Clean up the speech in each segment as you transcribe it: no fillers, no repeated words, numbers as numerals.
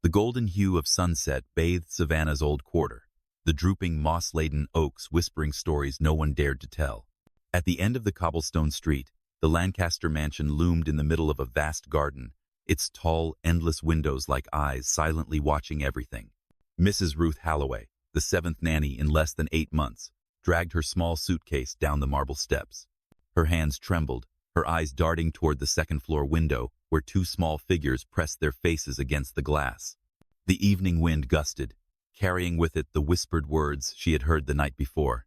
The golden hue of sunset bathed Savannah's old quarter, the drooping moss-laden oaks whispering stories no one dared to tell. At the end of the cobblestone street, the Lancaster mansion loomed in the middle of a vast garden, its tall, endless windows like eyes silently watching everything. Mrs. Ruth Halloway, the seventh nanny in less than 8 months, dragged her small suitcase down the marble steps. Her hands trembled, her eyes darting toward the second-floor window where 2 small figures pressed their faces against the glass. The evening wind gusted, carrying with it the whispered words she had heard the night before.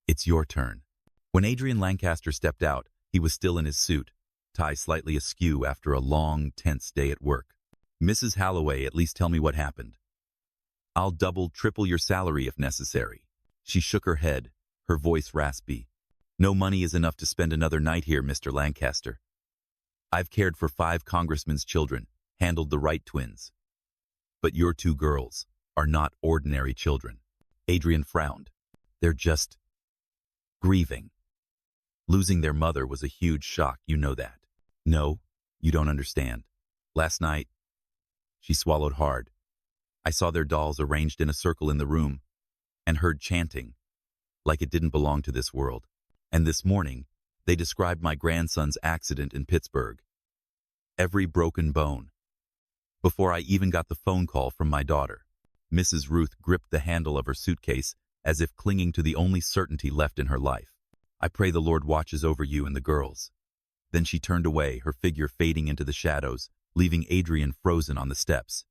"It's your turn." When Adrian Lancaster stepped out, he was still in his suit, tie slightly askew after a long, tense day at work. "Mrs. Halloway, at least tell me what happened." "I'll double, triple your salary if necessary." She shook her head, her voice raspy. "No money is enough to spend another night here, Mr. Lancaster. I've cared for 5 congressmen's children, handled the Wright twins. But your 2 girls are not ordinary children." Adrian frowned. "They're just grieving. Losing their mother was a huge shock, you know that." "No, you don't understand. Last night," she swallowed hard, "I saw their dolls arranged in a circle in the room and heard chanting, like it didn't belong to this world. And this morning, they described my grandson's accident in Pittsburgh. Every broken bone. Before I even got the phone call from my daughter." Mrs. Ruth gripped the handle of her suitcase as if clinging to the only certainty left in her life. "I pray the Lord watches over you and the girls." Then she turned away, her figure fading into the shadows, leaving Adrian frozen on the steps.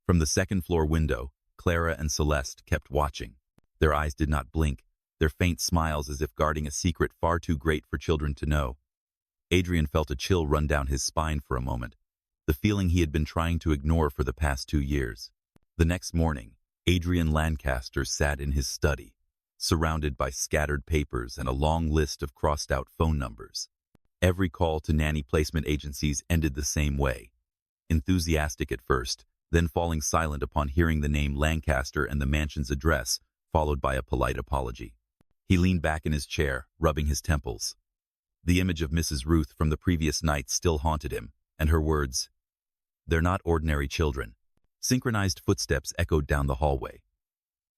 From the second-floor window, Clara and Celeste kept watching. Their eyes did not blink, their faint smiles as if guarding a secret far too great for children to know. Adrian felt a chill run down his spine for a moment, the feeling he had been trying to ignore for the past 2 years. The next morning, Adrian Lancaster sat in his study, surrounded by scattered papers and a long list of crossed-out phone numbers. Every call to nanny placement agencies ended the same way. Enthusiastic at first, then falling silent upon hearing the name Lancaster and the mansion's address, followed by a polite apology. He leaned back in his chair, rubbing his temples. The image of Mrs. Ruth from the previous night still haunted him, and her words, "They're not ordinary children." Synchronized footsteps echoed down the hallway.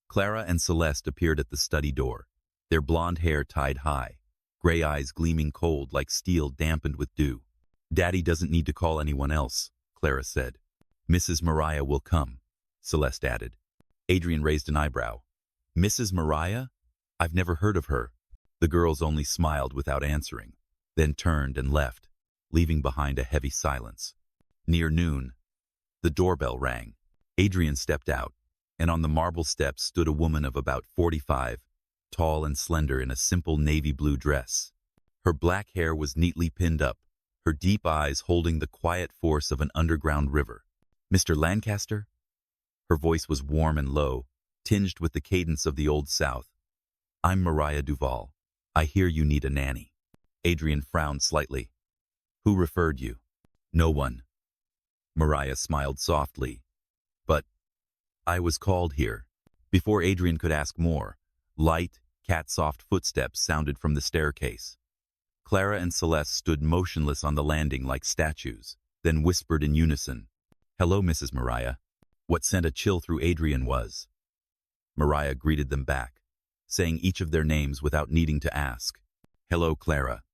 Clara and Celeste appeared at the study door, their blonde hair tied high, gray eyes gleaming cold like steel dampened with dew. "Daddy doesn't need to call anyone else," Clara said. "Mrs. Mariah will come," Celeste added. Adrian raised an eyebrow. "Mrs. Mariah? I've never heard of her." The girls only smiled without answering, then turned and left, leaving behind a heavy silence. Near noon, the doorbell rang. Adrian stepped out, and on the marble steps stood a woman of about 45, tall and slender in a simple navy blue dress. Her black hair was neatly pinned up, her deep eyes holding the quiet force of an underground river. "Mr. Lancaster?" Her voice was warm and low, tinged with the cadence of the Old South. "I'm Mariah Duval. I hear you need a nanny." Adrian frowned slightly. "Who referred you?" "No one." Mariah smiled softly. "But I was called here." Before Adrian could ask more, light, cat-soft footsteps sounded from the staircase. Clara and Celeste stood motionless on the landing like statues, then whispered in unison, "Hello, Mrs. Mariah." What sent a chill through Adrian was, Mariah greeted them back, saying each of their names without needing to ask. "Hello, Clara."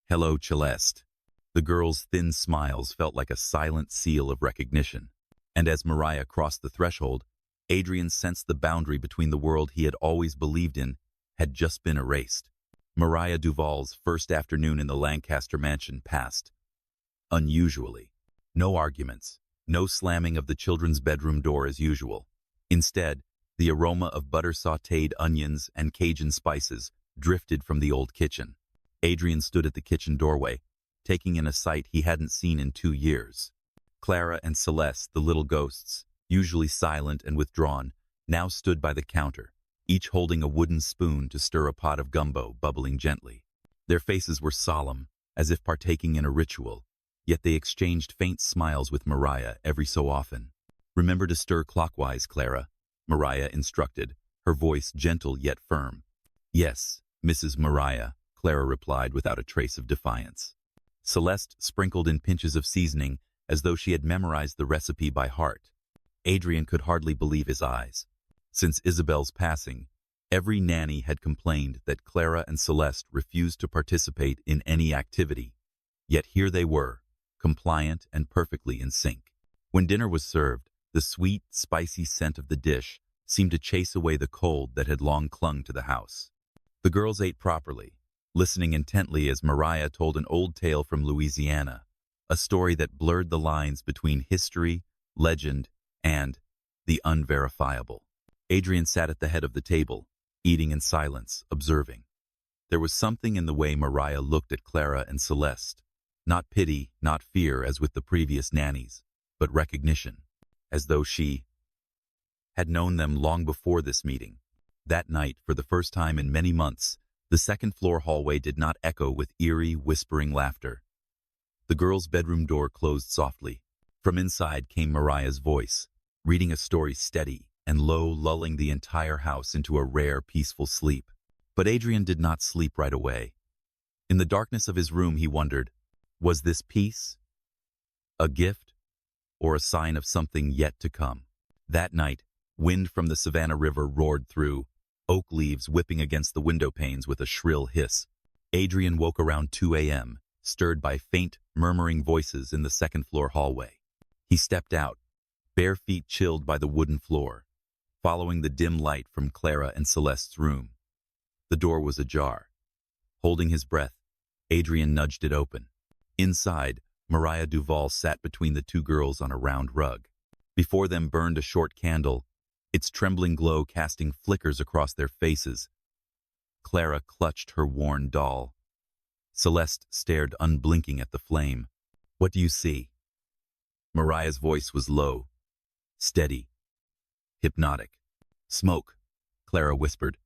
"Hello, Celeste." The girls' thin smiles felt like a silent seal of recognition, and as Mariah crossed the threshold, Adrian sensed the boundary between the world he had always believed in had just been erased. Mariah Duval's first afternoon in the Lancaster mansion passed unusually. No arguments, no slamming of the children's bedroom door as usual. Instead, the aroma of butter-sautéed onions and Cajun spices drifted from the old kitchen. Adrian stood at the kitchen doorway, taking in a sight he hadn't seen in 2 years. Clara and Celeste, the little ghosts, usually silent and withdrawn, now stood by the counter, each holding a wooden spoon to stir a pot of gumbo bubbling gently. Their faces were solemn, as if partaking in a ritual, yet they exchanged faint smiles with Mariah every so often. "Remember to stir clockwise, Clara," Mariah instructed, her voice gentle yet firm. "Yes, Mrs. Mariah," Clara replied without a trace of defiance. Celeste sprinkled in pinches of seasoning as though she had memorized the recipe by heart. Adrian could hardly believe his eyes. Since Isabel's passing, every nanny had complained that Clara and Celeste refused to participate in any activity. Yet here they were, compliant and perfectly in sync. When dinner was served, the sweet, spicy scent of the dish seemed to chase away the cold that had long clung to the house. The girls ate properly, listening intently as Mariah told an old tale from Louisiana, a story that blurred the lines between history, legend, and the unverifiable. Adrian sat at the head of the table, eating in silence, observing. There was something in the way Mariah looked at Clara and Celeste. Not pity, not fear as with the previous nannies, but recognition, as though she had known them long before this meeting. That night, for the first time in many months, the second-floor hallway did not echo with eerie, whispering laughter. The girls' bedroom door closed softly. From inside came Mariah's voice, reading a story steady and low, lulling the entire house into a rare, peaceful sleep. But Adrian did not sleep right away. In the darkness of his room, he wondered, was this peace a gift or a sign of something yet to come? That night, wind from the Savannah River roared through, oak leaves whipping against the window panes with a shrill hiss. Adrian woke around 2 a.m., stirred by faint, murmuring voices in the second-floor hallway. He stepped out, bare feet chilled by the wooden floor, following the dim light from Clara and Celeste's room. The door was ajar. Holding his breath, Adrian nudged it open. Inside, Mariah Duval sat between the two girls on a round rug. Before them burned a short candle, its trembling glow casting flickers across their faces. Clara clutched her worn doll. Celeste stared unblinking at the flame. "What do you see?" Mariah's voice was low, steady, hypnotic. "Smoke," Clara whispered.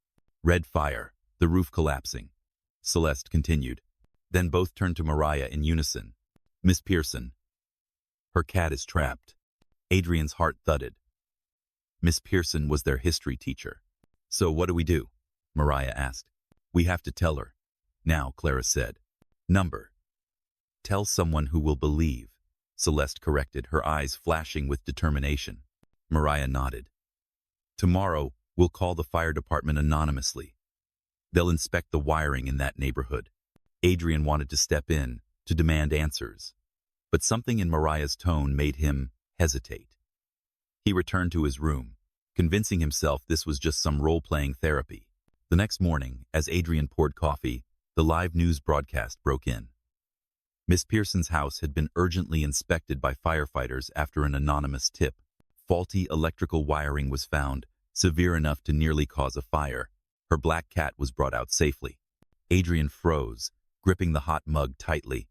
"Red fire, the roof collapsing," Celeste continued. Then both turned to Mariah in unison. "Miss Pearson, her cat is trapped." Adrian's heart thudded. Miss Pearson was their history teacher. "So what do we do?" Mariah asked. "We have to tell her." "Now," Clara said. "Number. Tell someone who will believe," Celeste corrected, her eyes flashing with determination. Mariah nodded. "Tomorrow, we'll call the fire department anonymously. They'll inspect the wiring in that neighborhood." Adrian wanted to step in, to demand answers, but something in Mariah's tone made him hesitate. He returned to his room, convincing himself this was just some role-playing therapy. The next morning, as Adrian poured coffee, the live news broadcast broke in. Miss Pearson's house had been urgently inspected by firefighters after an anonymous tip. Faulty electrical wiring was found, severe enough to nearly cause a fire. Her black cat was brought out safely. Adrian froze, gripping the hot mug tightly.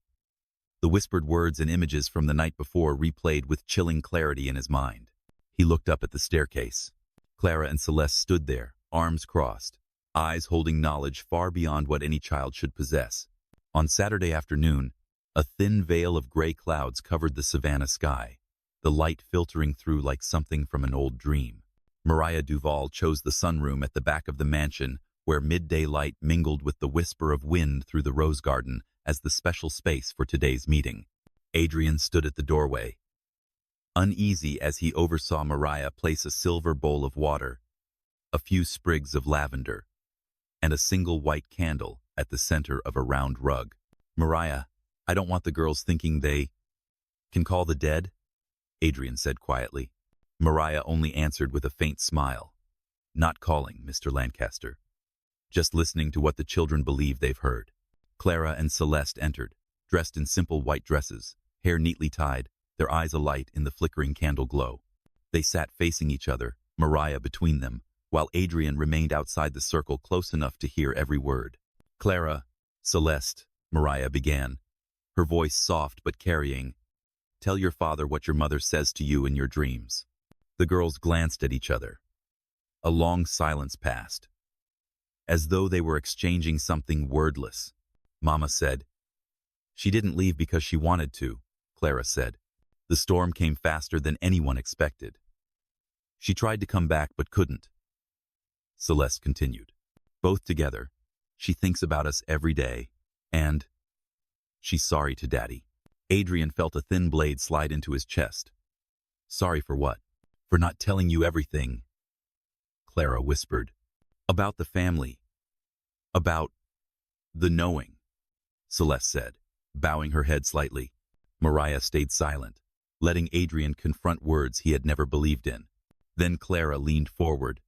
The whispered words and images from the night before replayed with chilling clarity in his mind. He looked up at the staircase. Clara and Celeste stood there, arms crossed, eyes holding knowledge far beyond what any child should possess. On Saturday afternoon, a thin veil of gray clouds covered the Savannah sky, the light filtering through like something from an old dream. Mariah Duval chose the sunroom at the back of the mansion, where midday light mingled with the whisper of wind through the rose garden as the special space for today's meeting. Adrian stood at the doorway, uneasy as he oversaw Mariah place a silver bowl of water, a few sprigs of lavender, and a single white candle at the center of a round rug. "Mariah, I don't want the girls thinking they can call the dead," Adrian said quietly. Mariah only answered with a faint smile. "Not calling, Mr. Lancaster. Just listening to what the children believe they've heard." Clara and Celeste entered, dressed in simple white dresses, hair neatly tied, their eyes alight in the flickering candle glow. They sat facing each other, Mariah between them, while Adrian remained outside the circle close enough to hear every word. "Clara, Celeste," Mariah began, her voice soft but carrying, "tell your father what your mother says to you in your dreams." The girls glanced at each other. A long silence passed, as though they were exchanging something wordless. Mama said, "She didn't leave because she wanted to," Clara said. "The storm came faster than anyone expected. She tried to come back but couldn't," Celeste continued. "Both together, she thinks about us every day, and she's sorry to Daddy." Adrian felt a thin blade slide into his chest. "Sorry for what?" for not telling you everything, Clara whispered. About the family. About the knowing, Celeste said, bowing her head slightly. Mariah stayed silent, letting Adrian confront words he had never believed in. Then Clara leaned forward,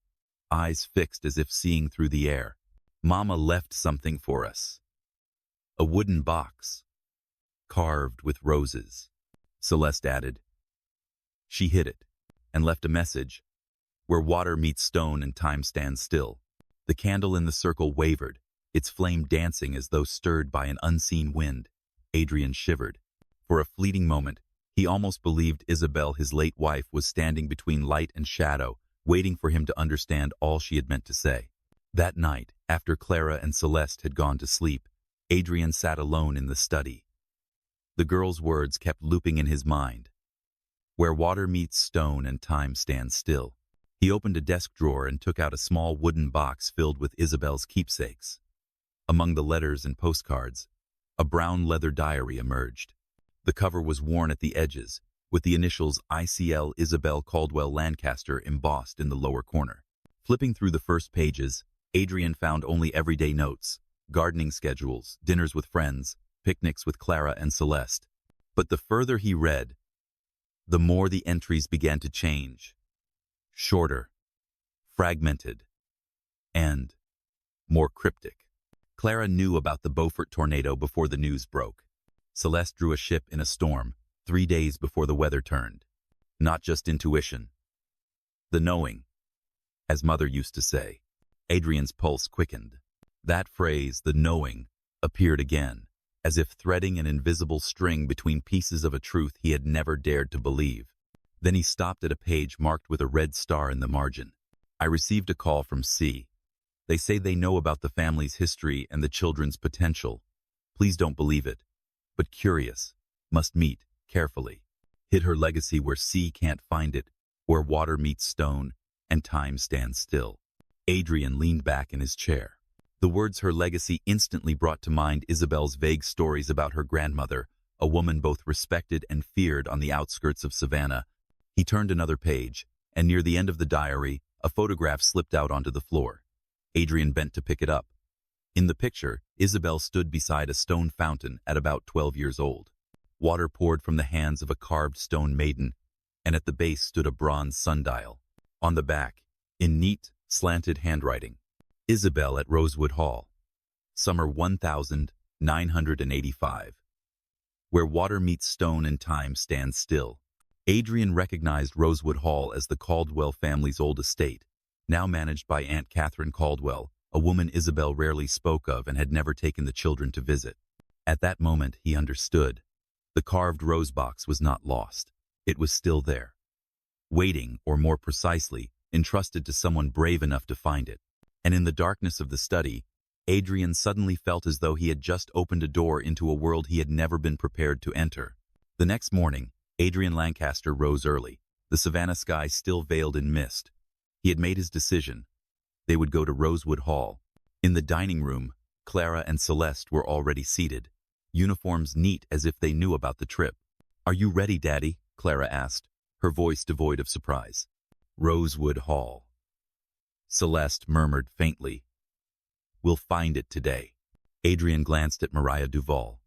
eyes fixed as if seeing through the air. Mama left something for us. A wooden box, carved with roses, Celeste added. She hid it, and left a message. Where water meets stone and time stands still. The candle in the circle wavered, its flame dancing as though stirred by an unseen wind. Adrian shivered. For a fleeting moment, he almost believed Isabel, his late wife, was standing between light and shadow, waiting for him to understand all she had meant to say. That night, after Clara and Celeste had gone to sleep, Adrian sat alone in the study. The girl's words kept looping in his mind. Where water meets stone and time stands still. He opened a desk drawer and took out a small wooden box filled with Isabel's keepsakes. Among the letters and postcards, a brown leather diary emerged. The cover was worn at the edges, with the initials ICL Isabel Caldwell Lancaster embossed in the lower corner. Flipping through the first pages, Adrian found only everyday notes, gardening schedules, dinners with friends, picnics with Clara and Celeste. But the further he read, the more the entries began to change. Shorter, fragmented, and more cryptic. Clara knew about the Beaufort tornado before the news broke. Celeste drew a ship in a storm, 3 days before the weather turned. Not just intuition. The knowing, as Mother used to say. Adrian's pulse quickened. That phrase, the knowing, appeared again, as if threading an invisible string between pieces of a truth he had never dared to believe. Then he stopped at a page marked with a red star in the margin. I received a call from C. They say they know about the family's history and the children's potential. Please don't believe it, but curious. Must meet, carefully. Hid her legacy where C can't find it, where water meets stone and time stands still. Adrian leaned back in his chair. The words her legacy instantly brought to mind Isabel's vague stories about her grandmother, a woman both respected and feared on the outskirts of Savannah. He turned another page, and near the end of the diary, a photograph slipped out onto the floor. Adrian bent to pick it up. In the picture, Isabel stood beside a stone fountain at about 12 years old. Water poured from the hands of a carved stone maiden, and at the base stood a bronze sundial. On the back, in neat, slanted handwriting, Isabel at Rosewood Hall, summer 1985. Where water meets stone and time stands still. Adrian recognized Rosewood Hall as the Caldwell family's old estate, now managed by Aunt Catherine Caldwell, a woman Isabel rarely spoke of and had never taken the children to visit. At that moment, he understood. The carved rose box was not lost. It was still there. Waiting, or more precisely, entrusted to someone brave enough to find it. And in the darkness of the study, Adrian suddenly felt as though he had just opened a door into a world he had never been prepared to enter. The next morning, Adrian Lancaster rose early, the Savannah sky still veiled in mist. He had made his decision. They would go to Rosewood Hall. In the dining room, Clara and Celeste were already seated, uniforms neat as if they knew about the trip. "Are you ready, Daddy?" Clara asked, her voice devoid of surprise. Rosewood Hall. Celeste murmured faintly. "We'll find it today." Adrian glanced at Mariah Duval.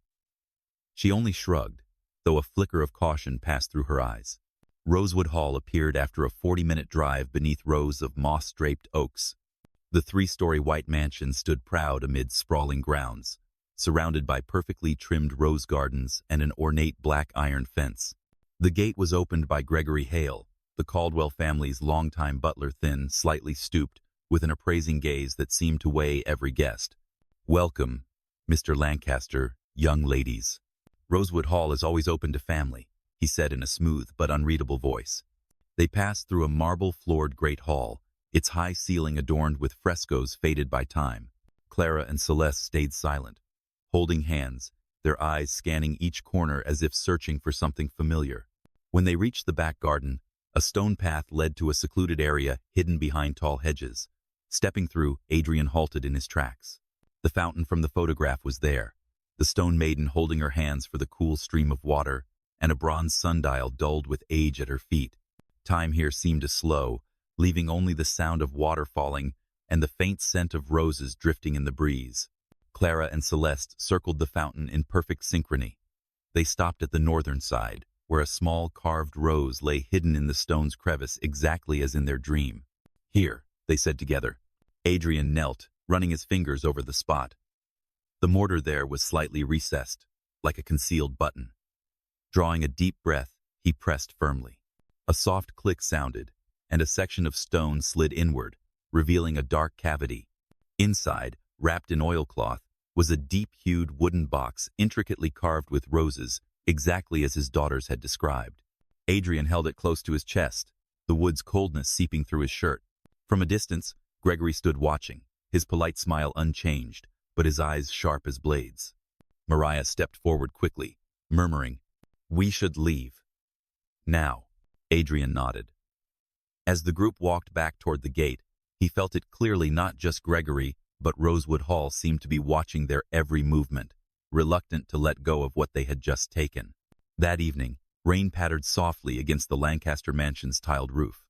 She only shrugged, though a flicker of caution passed through her eyes. Rosewood Hall appeared after a 40-minute drive beneath rows of moss-draped oaks. The 3-story white mansion stood proud amid sprawling grounds, surrounded by perfectly trimmed rose gardens and an ornate black iron fence. The gate was opened by Gregory Hale, the Caldwell family's longtime butler, thin, slightly stooped, with an appraising gaze that seemed to weigh every guest. "Welcome, Mr. Lancaster, young ladies. Rosewood Hall is always open to family," he said in a smooth but unreadable voice. They passed through a marble-floored great hall, its high ceiling adorned with frescoes faded by time. Clara and Celeste stayed silent, holding hands, their eyes scanning each corner as if searching for something familiar. When they reached the back garden, a stone path led to a secluded area hidden behind tall hedges. Stepping through, Adrian halted in his tracks. The fountain from the photograph was there, the stone maiden holding her hands for the cool stream of water, and a bronze sundial dulled with age at her feet. Time here seemed to slow, leaving only the sound of water falling and the faint scent of roses drifting in the breeze. Clara and Celeste circled the fountain in perfect synchrony. They stopped at the northern side, where a small carved rose lay hidden in the stone's crevice exactly as in their dream. "Here," they said together. Adrian knelt, running his fingers over the spot. The mortar there was slightly recessed, like a concealed button. Drawing a deep breath, he pressed firmly. A soft click sounded, and a section of stone slid inward, revealing a dark cavity. Inside, wrapped in oilcloth, was a deep-hued wooden box intricately carved with roses, exactly as his daughters had described. Adrian held it close to his chest, the wood's coldness seeping through his shirt. From a distance, Gregory stood watching, his polite smile unchanged, but his eyes sharp as blades. Mariah stepped forward quickly, murmuring, "We should leave." "Now," Adrian nodded. As the group walked back toward the gate, he felt it clearly not just Gregory, but Rosewood Hall seemed to be watching their every movement, reluctant to let go of what they had just taken. That evening, rain pattered softly against the Lancaster mansion's tiled roof.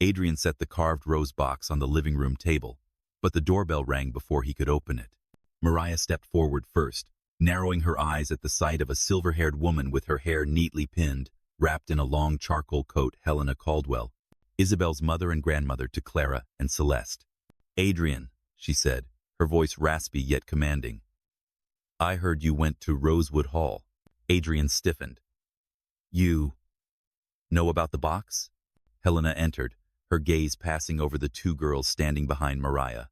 Adrian set the carved rose box on the living room table, but the doorbell rang before he could open it. Mariah stepped forward first, narrowing her eyes at the sight of a silver-haired woman with her hair neatly pinned, wrapped in a long charcoal coat. Helena Caldwell, Isabel's mother and grandmother to Clara and Celeste. "Adrian," she said, her voice raspy yet commanding. "I heard you went to Rosewood Hall." Adrian stiffened. "You know about the box?" Helena entered, her gaze passing over the two girls standing behind Mariah.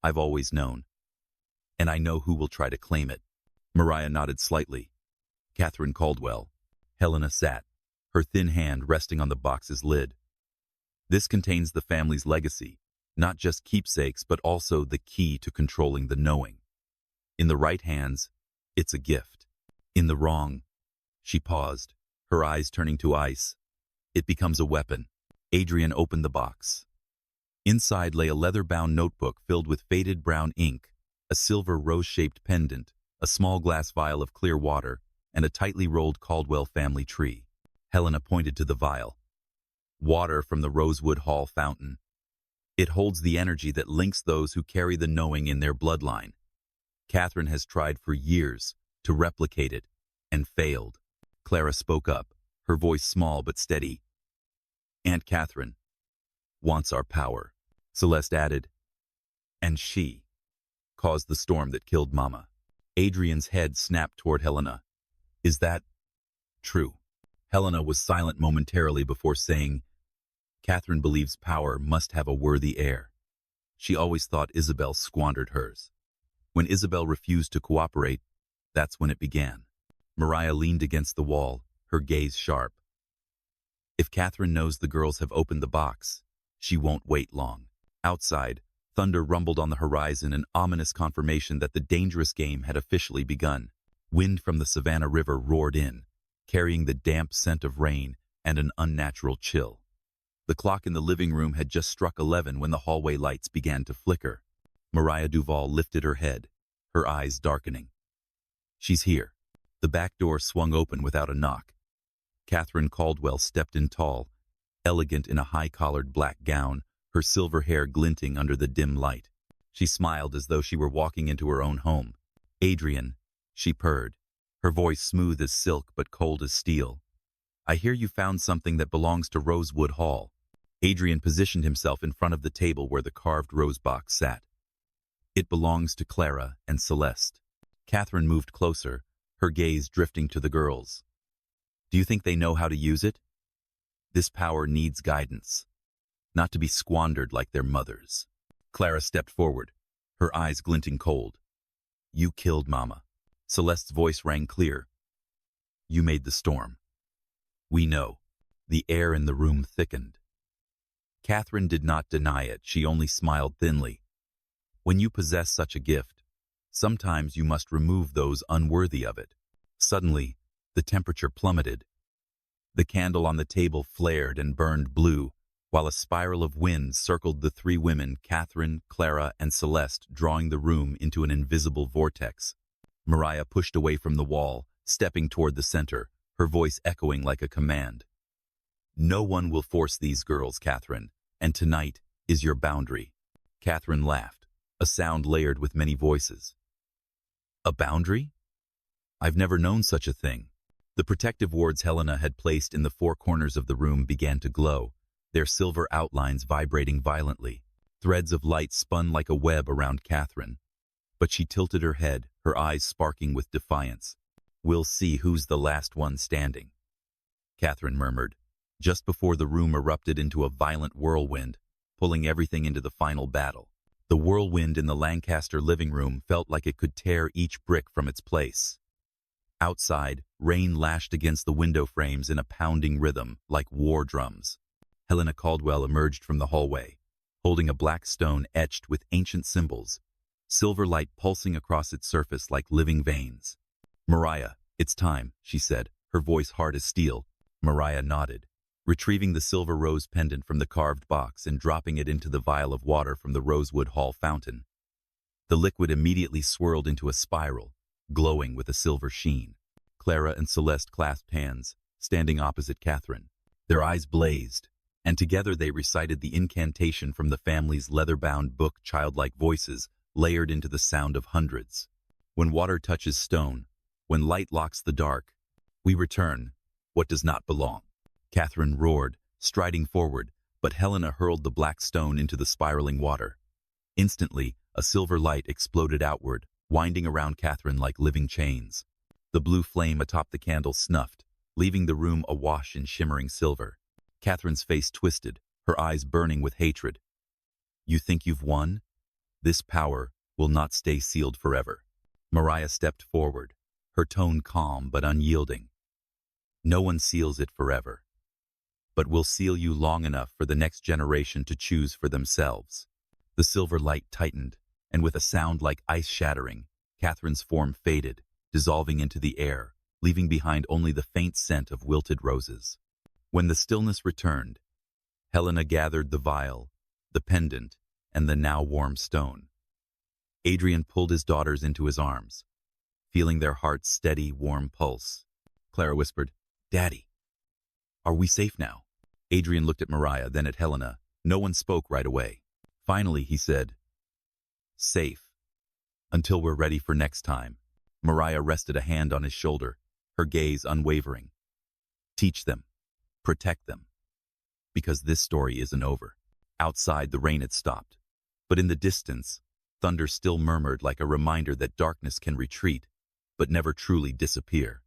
"I've always known. And I know who will try to claim it." Mariah nodded slightly. "Catherine Caldwell." Helena sat, her thin hand resting on the box's lid. "This contains the family's legacy, not just keepsakes but also the key to controlling the knowing. In the right hands, it's a gift. In the wrong," she paused, her eyes turning to ice, "it becomes a weapon." Adrian opened the box. Inside lay a leather-bound notebook filled with faded brown ink, a silver rose-shaped pendant, a small glass vial of clear water, and a tightly rolled Caldwell family tree. Helena pointed to the vial. "Water from the Rosewood Hall fountain. It holds the energy that links those who carry the knowing in their bloodline. Catherine has tried for years to replicate it, and failed." Clara spoke up, her voice small but steady. "Aunt Catherine wants our power." Celeste added, "And she caused the storm that killed Mama." Adrian's head snapped toward Helena. "Is that true?" Helena was silent momentarily before saying, "Catherine believes power must have a worthy heir. She always thought Isabel squandered hers. When Isabel refused to cooperate, that's when it began." Mariah leaned against the wall, her gaze sharp. "If Catherine knows the girls have opened the box, she won't wait long." Outside, thunder rumbled on the horizon, an ominous confirmation that the dangerous game had officially begun. Wind from the Savannah River roared in, carrying the damp scent of rain and an unnatural chill. The clock in the living room had just struck 11 when the hallway lights began to flicker. Mariah Duval lifted her head, her eyes darkening. "She's here." The back door swung open without a knock. Catherine Caldwell stepped in tall, elegant in a high-collared black gown, her silver hair glinting under the dim light. She smiled as though she were walking into her own home. "Adrian," she purred, her voice smooth as silk but cold as steel. "I hear you found something that belongs to Rosewood Hall." Adrian positioned himself in front of the table where the carved rose box sat. "It belongs to Clara and Celeste." Catherine moved closer, her gaze drifting to the girls. "Do you think they know how to use it? This power needs guidance, not to be squandered like their mothers." Clara stepped forward, her eyes glinting cold. "You killed Mama." Celeste's voice rang clear. "You made the storm." "We know." The air in the room thickened. Catherine did not deny it, she only smiled thinly. "When you possess such a gift, sometimes you must remove those unworthy of it." Suddenly, the temperature plummeted. The candle on the table flared and burned blue, while a spiral of wind circled the three women, Catherine, Clara, and Celeste, drawing the room into an invisible vortex. Mariah pushed away from the wall, stepping toward the center, her voice echoing like a command. No one will force these girls, Catherine, and tonight is your boundary. Catherine laughed, a sound layered with many voices. A boundary? I've never known such a thing. The protective wards Helena had placed in the four corners of the room began to glow, their silver outlines vibrating violently. Threads of light spun like a web around Catherine. But she tilted her head, her eyes sparking with defiance. We'll see who's the last one standing, Catherine murmured, just before the room erupted into a violent whirlwind, pulling everything into the final battle. The whirlwind in the Lancaster living room felt like it could tear each brick from its place. Outside, rain lashed against the window frames in a pounding rhythm, like war drums. Helena Caldwell emerged from the hallway, holding a black stone etched with ancient symbols, silver light pulsing across its surface like living veins. Mariah, it's time, she said, her voice hard as steel. Mariah nodded, retrieving the silver rose pendant from the carved box and dropping it into the vial of water from the Rosewood Hall fountain. The liquid immediately swirled into a spiral, glowing with a silver sheen. Clara and Celeste clasped hands, standing opposite Catherine. Their eyes blazed, and together they recited the incantation from the family's leather-bound book, childlike voices layered into the sound of hundreds. When water touches stone, when light locks the dark, we return what does not belong. Catherine roared, striding forward, but Helena hurled the black stone into the spiraling water. Instantly, a silver light exploded outward, winding around Catherine like living chains. The blue flame atop the candle snuffed, leaving the room awash in shimmering silver. Catherine's face twisted, her eyes burning with hatred. You think you've won? This power will not stay sealed forever. Mariah stepped forward, her tone calm but unyielding. No one seals it forever. But we'll seal you long enough for the next generation to choose for themselves. The silver light tightened, and with a sound like ice shattering, Catherine's form faded, dissolving into the air, leaving behind only the faint scent of wilted roses. When the stillness returned, Helena gathered the vial, the pendant, and the now warm stone. Adrian pulled his daughters into his arms, feeling their hearts' steady, warm pulse. Clara whispered, "Daddy, are we safe now?" Adrian looked at Mariah, then at Helena. No one spoke right away. Finally, he said, "Safe. Until we're ready for next time." Mariah rested a hand on his shoulder, her gaze unwavering. Teach them. Protect them. Because this story isn't over. Outside, the rain had stopped. But in the distance, thunder still murmured like a reminder that darkness can retreat, but never truly disappear.